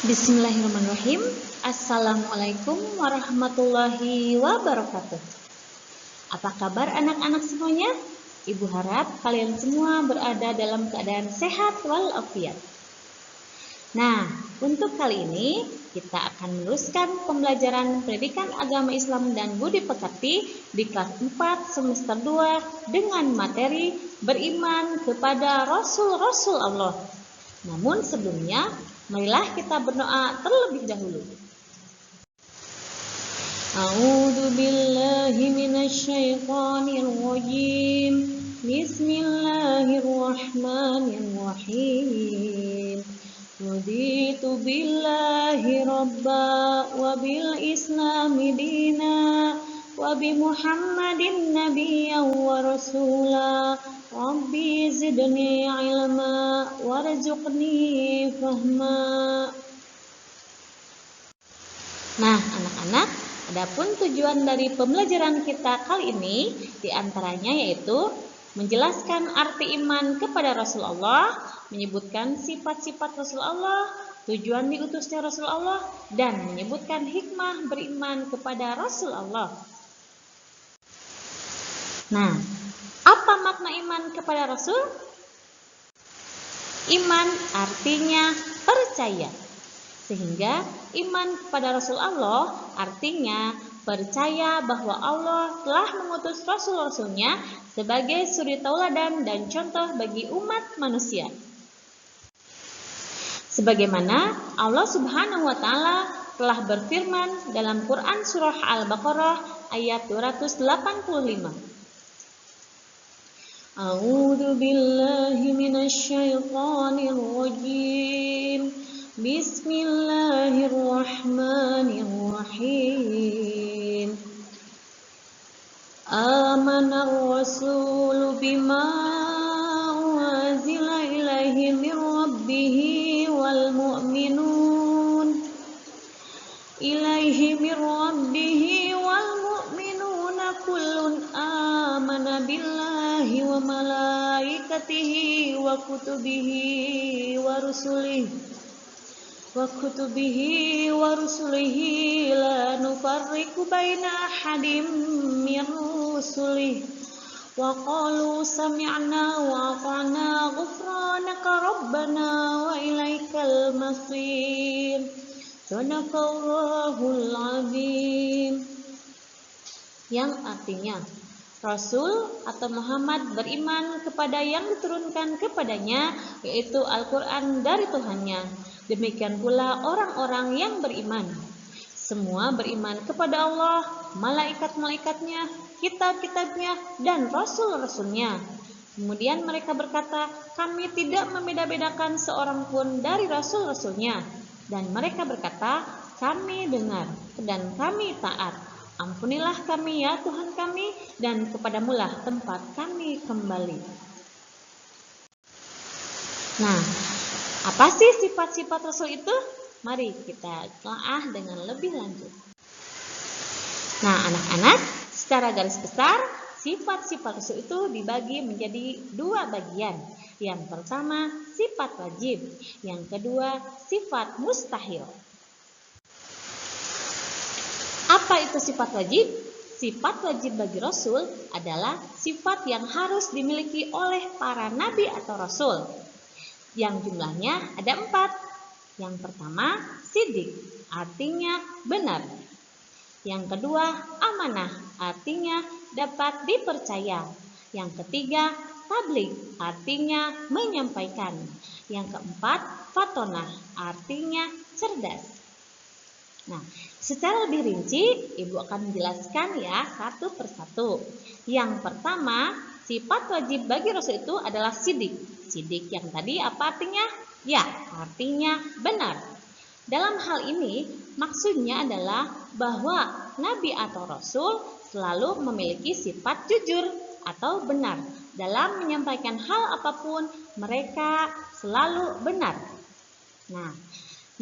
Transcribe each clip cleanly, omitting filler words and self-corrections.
Bismillahirrahmanirrahim. Assalamualaikum warahmatullahi wabarakatuh. Apa kabar anak-anak semuanya? Ibu harap kalian semua berada dalam keadaan sehat walafiat. Nah, untuk kali ini kita akan meneruskan pembelajaran pendidikan agama Islam dan budi pekerti di kelas 4 semester 2 dengan materi beriman kepada Rasul-Rasul Allah. Namun sebelumnya, marilah kita berdoa terlebih dahulu. A'udzu billahi minasyaitonir rajim. Bismillahirrahmanirrahim. Raditu billahi rabba wa bil islami dina wa bi Muhammadin nabiyyan wa rasula. Rabbi zidni ilma warzuqni fahma. Nah, anak-anak, adapun tujuan dari pembelajaran kita kali ini diantaranya yaitu menjelaskan arti iman kepada Rasulullah, menyebutkan sifat-sifat Rasulullah, tujuan diutusnya Rasulullah, dan menyebutkan hikmah beriman kepada Rasulullah. Nah, apa makna iman kepada Rasul? Iman artinya percaya. Sehingga iman kepada Rasulullah artinya percaya bahwa Allah telah mengutus Rasul-Rasulnya sebagai suri tauladan dan contoh bagi umat manusia. Sebagaimana Allah Subhanahu wa Ta'ala telah berfirman dalam Quran Surah Al-Baqarah ayat 285. A'udzu billahi minasyaitonir rajim. Bismillahirrahmanirrahim. Amanar rasulu bima unzila ilaihi mir rabbih wal mu'minun. Ilaihi mir rabbih wal mu'minuna kullun amana billahi wa malaikatihi wa kutubihi wa rusulihi la nufarriqu baina ahadim min rusulihi wa qalu sami'na wa ata'na ghufranaka rabbana wa ilaikal masir. Sadaqallahul azim. Yang artinya Rasul atau Muhammad beriman kepada yang diturunkan kepadanya, yaitu Al-Quran dari Tuhannya. Demikian pula orang-orang yang beriman. Semua beriman kepada Allah, malaikat-malaikatnya, kitab-kitabnya, dan rasul-rasulnya. Kemudian mereka berkata, kami tidak membeda-bedakan seorang pun dari rasul-rasulnya. Dan mereka berkata, kami dengar dan kami taat. Ampunilah kami ya Tuhan kami, dan kepadamulah tempat kami kembali. Nah, apa sih sifat-sifat Rasul itu? Mari kita telah dengan lebih lanjut. Nah, anak-anak, secara garis besar, sifat-sifat Rasul itu dibagi menjadi dua bagian. Yang pertama, sifat wajib. Yang kedua, sifat mustahil. Apa itu sifat wajib? Sifat wajib bagi Rasul adalah sifat yang harus dimiliki oleh para nabi atau Rasul. Yang jumlahnya ada 4. Yang pertama, sidik, artinya benar. Yang kedua, amanah, artinya dapat dipercaya. Yang ketiga, tabligh, artinya menyampaikan. Yang keempat, fatonah, artinya cerdas. Nah, secara lebih rinci, Ibu akan menjelaskan ya satu persatu. Yang pertama, sifat wajib bagi Rasul itu adalah sidik. Sidik yang tadi apa artinya? Ya, artinya benar. Dalam hal ini, maksudnya adalah bahwa Nabi atau Rasul selalu memiliki sifat jujur atau benar. Dalam menyampaikan hal apapun, mereka selalu benar. Nah,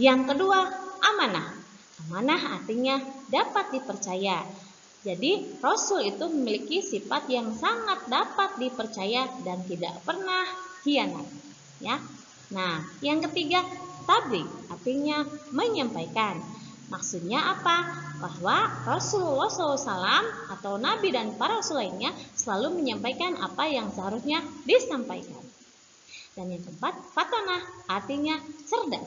yang kedua, amanah. Amanah artinya dapat dipercaya. Jadi Rasul itu memiliki sifat yang sangat dapat dipercaya dan tidak pernah khianat. Ya. Nah, yang ketiga, tabligh artinya menyampaikan. Maksudnya apa? Bahwa Rasulullah SAW atau Nabi dan para Rasul lainnya selalu menyampaikan apa yang seharusnya disampaikan. Dan yang keempat, fatonah, artinya cerdas.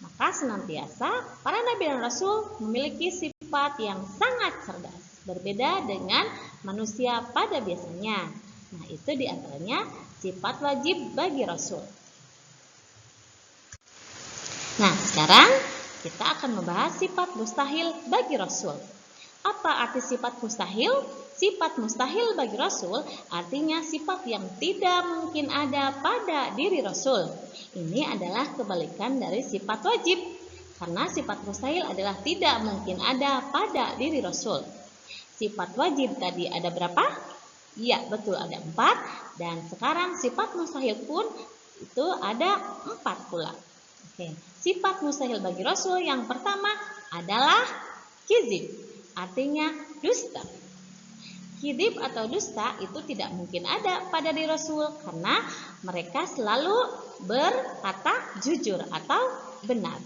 Maka senantiasa para Nabi dan Rasul memiliki sifat yang sangat cerdas, berbeda dengan manusia pada biasanya. Nah, itu diantaranya sifat wajib bagi Rasul. Nah, sekarang kita akan membahas sifat mustahil bagi Rasul. Apa arti sifat mustahil? Sifat mustahil bagi Rasul artinya sifat yang tidak mungkin ada pada diri Rasul. Ini adalah kebalikan dari sifat wajib. Karena sifat mustahil adalah tidak mungkin ada pada diri Rasul. Sifat wajib tadi ada berapa? Iya, betul, ada 4. Dan sekarang sifat mustahil pun itu ada 4 pula. Oke. Sifat mustahil bagi Rasul yang pertama adalah kizib, artinya dusta. Kizib atau dusta itu tidak mungkin ada pada diri Rasul karena mereka selalu berkata jujur atau benar.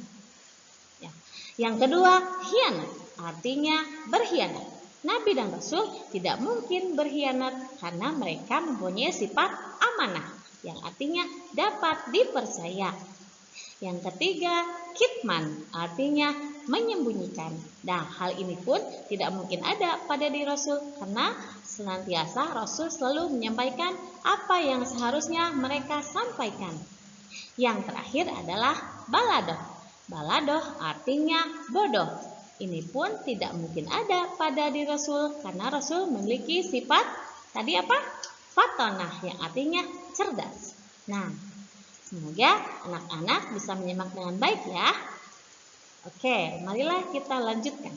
Ya. Yang kedua, khianat, artinya berkhianat. Nabi dan Rasul tidak mungkin berkhianat karena mereka mempunyai sifat amanah, yang artinya dapat dipercaya. Yang ketiga, kitman, artinya menyembunyikan. Nah, hal ini pun tidak mungkin ada pada diri Rasul karena senantiasa Rasul selalu menyampaikan apa yang seharusnya mereka sampaikan. Yang terakhir adalah baladoh. Baladoh artinya bodoh. Ini pun tidak mungkin ada pada diri Rasul karena Rasul memiliki sifat tadi apa? Fatonah, yang artinya cerdas. Nah, semoga anak-anak bisa menyimak dengan baik ya. Oke, marilah kita lanjutkan.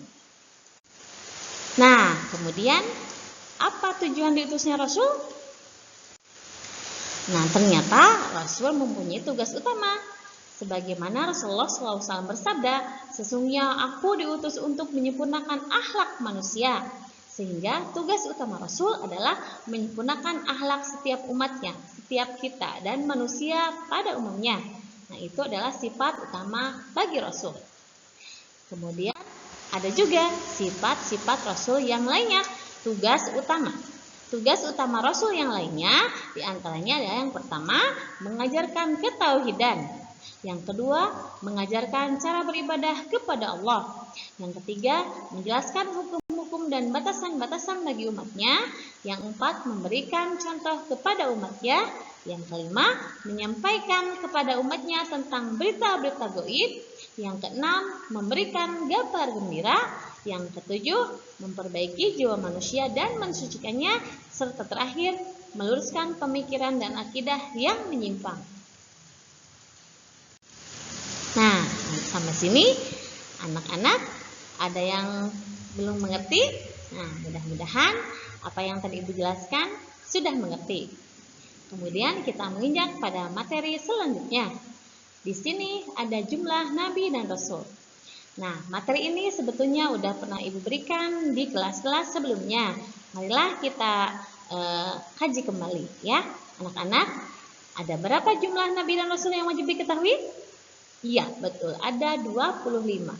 Nah, kemudian apa tujuan diutusnya Rasul? Nah, ternyata Rasul mempunyai tugas utama. Sebagaimana Rasulullah SAW bersabda, sesungguhnya aku diutus untuk menyempurnakan akhlak manusia. Sehingga tugas utama Rasul adalah menyempurnakan akhlak setiap umatnya, setiap kita dan manusia pada umumnya. Nah, itu adalah sifat utama bagi Rasul. Kemudian ada juga sifat-sifat Rasul yang lainnya, tugas utama. Tugas utama Rasul yang lainnya diantaranya adalah yang pertama, mengajarkan ketauhidan. Yang kedua, mengajarkan cara beribadah kepada Allah. Yang ketiga, menjelaskan hukum-hukum dan batasan-batasan bagi umatnya. Yang empat, memberikan contoh kepada umatnya. Yang kelima, menyampaikan kepada umatnya tentang berita-berita gaib. Yang keenam, memberikan kabar gembira. Yang ketujuh, memperbaiki jiwa manusia dan mensucikannya. Serta terakhir, meluruskan pemikiran dan akidah yang menyimpang. Nah, sampai sini anak-anak ada yang belum mengerti? Nah, mudah-mudahan apa yang tadi Ibu jelaskan sudah mengerti. Kemudian kita menginjak pada materi selanjutnya. Di sini ada jumlah Nabi dan Rasul. Nah, materi ini sebetulnya udah pernah Ibu berikan di kelas-kelas sebelumnya. Marilah kita kaji kembali ya, anak-anak. Ada berapa jumlah Nabi dan Rasul yang wajib diketahui? Iya, betul, ada 25.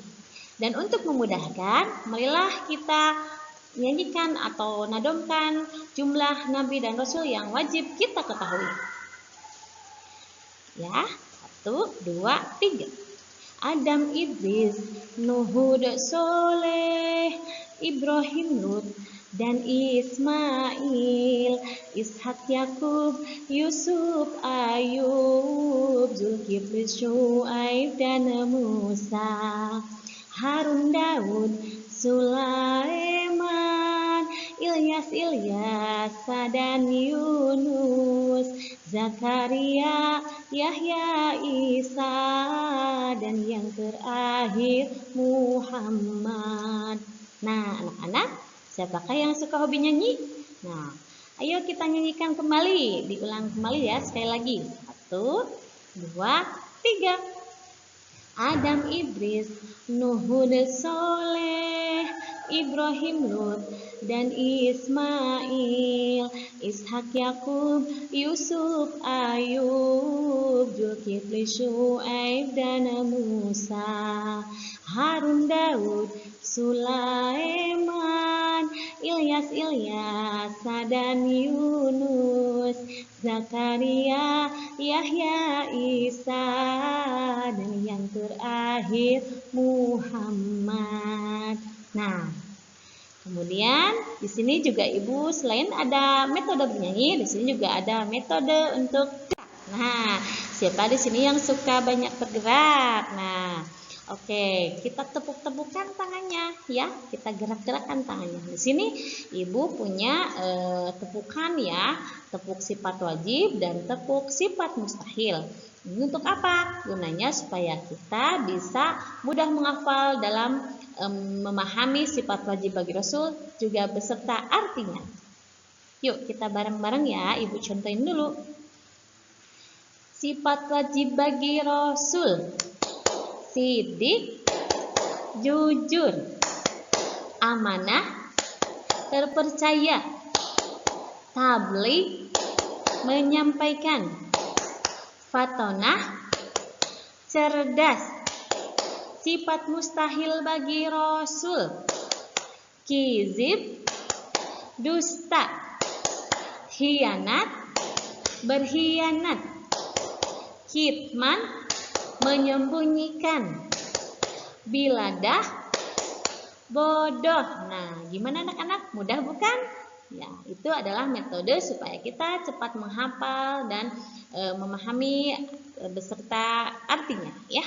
Dan untuk memudahkan, marilah kita nyanyikan atau nadomkan jumlah Nabi dan Rasul yang wajib kita ketahui. Ya, 1, 2, 3. Adam, Idris, Nuh, Soleh, Ibrahim, Lut, dan Ismail, Ishak, Yakub, Yusuf, Ayub, Zulkifli, Syuaib, dan Musa, Harun, Daud, Sulaiman, Ilyas, dan Yunus, Zakaria, Yahya, Isa, dan yang terakhir Muhammad. Nah, anak-anak, siapakah yang suka hobi nyanyi? Nah, ayo kita nyanyikan kembali. Diulang kembali ya, sekali lagi. 1, 2, 3. Adam, Idris, Nuh, Soleh, Ibrahim, Lut, dan Ismail, Ishak, Yakub, Yusuf, Ayub, Zulkifli, Syuaib, dan Musa, Harun, Daud, Sulaiman, Ilyas, dan Yunus, Zakaria, Yahya, Isa, dan yang terakhir Muhammad. Nah, kemudian di sini juga Ibu selain ada metode bernyanyi, di sini juga ada metode untuk gerak. Nah, siapa di sini yang suka banyak bergerak? Nah, oke, kita tepuk-tepukkan tangannya ya, kita gerak-gerakkan tangannya. Di sini Ibu punya tepukan ya, tepuk sifat wajib dan tepuk sifat mustahil. Ini untuk apa? Gunanya supaya kita bisa mudah menghafal dalam memahami sifat wajib bagi Rasul juga beserta artinya. Yuk kita bareng-bareng ya, Ibu contohin dulu. Sifat wajib bagi Rasul: sidik, jujur, amanah, terpercaya, tabligh, menyampaikan, fatonah, cerdas. Sifat mustahil bagi Rasul: kizib, dusta, khianat, berkhianat, kitman, menyembunyikan, biladah, bodoh. Nah, gimana anak-anak? Mudah bukan? Ya, itu adalah metode supaya kita cepat menghafal dan memahami beserta artinya ya.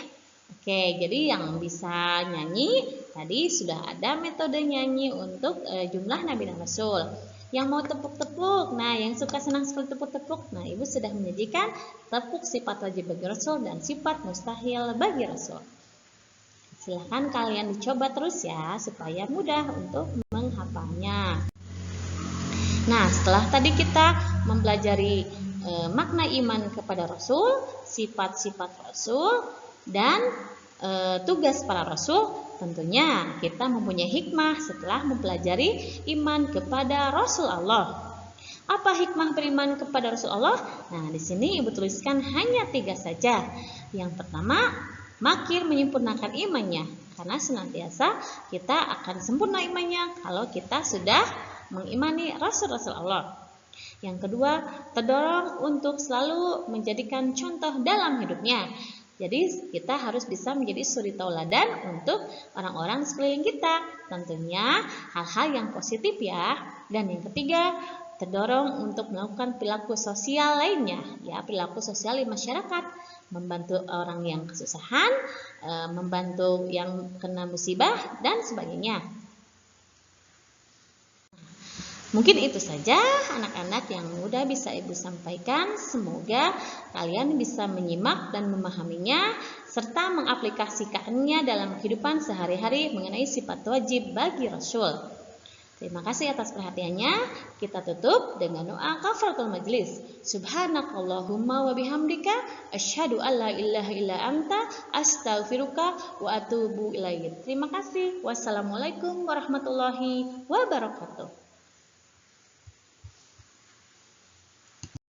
Oke, jadi yang bisa nyanyi tadi sudah ada metode nyanyi untuk jumlah Nabi dan Rasul. Yang mau tepuk-tepuk, nah yang suka senang sekali tepuk-tepuk, nah Ibu sudah menyajikan tepuk sifat wajib bagi Rasul dan sifat mustahil bagi Rasul. Silahkan kalian dicoba terus ya supaya mudah untuk menghafalnya. Nah, setelah tadi kita mempelajari makna iman kepada Rasul, sifat-sifat Rasul, dan tugas para Rasul, tentunya kita mempunyai hikmah setelah mempelajari iman kepada Rasul Allah. Apa hikmah beriman kepada Rasul Allah? Nah, di sini Ibu tuliskan hanya 3 saja. Yang pertama, makin menyempurnakan imannya, karena senantiasa kita akan sempurna imannya kalau kita sudah mengimani Rasul-Rasul Allah. Yang kedua, terdorong untuk selalu menjadikan contoh dalam hidupnya. Jadi kita harus bisa menjadi suri tauladan untuk orang-orang sekeliling kita. Tentunya hal-hal yang positif ya. Dan yang ketiga, terdorong untuk melakukan perilaku sosial lainnya. Ya, perilaku sosial di masyarakat. Membantu orang yang kesusahan, membantu yang kena musibah, dan sebagainya. Mungkin itu saja anak-anak yang mudah bisa Ibu sampaikan. Semoga kalian bisa menyimak dan memahaminya serta mengaplikasikannya dalam kehidupan sehari-hari mengenai sifat wajib bagi Rasul. Terima kasih atas perhatiannya. Kita tutup dengan doa kafaratul majlis. Subhanakallahumma wa bihamdika asyhadu alla ilaha illa anta astaghfiruka wa atubu ilaik. Terima kasih. Wassalamualaikum warahmatullahi wabarakatuh.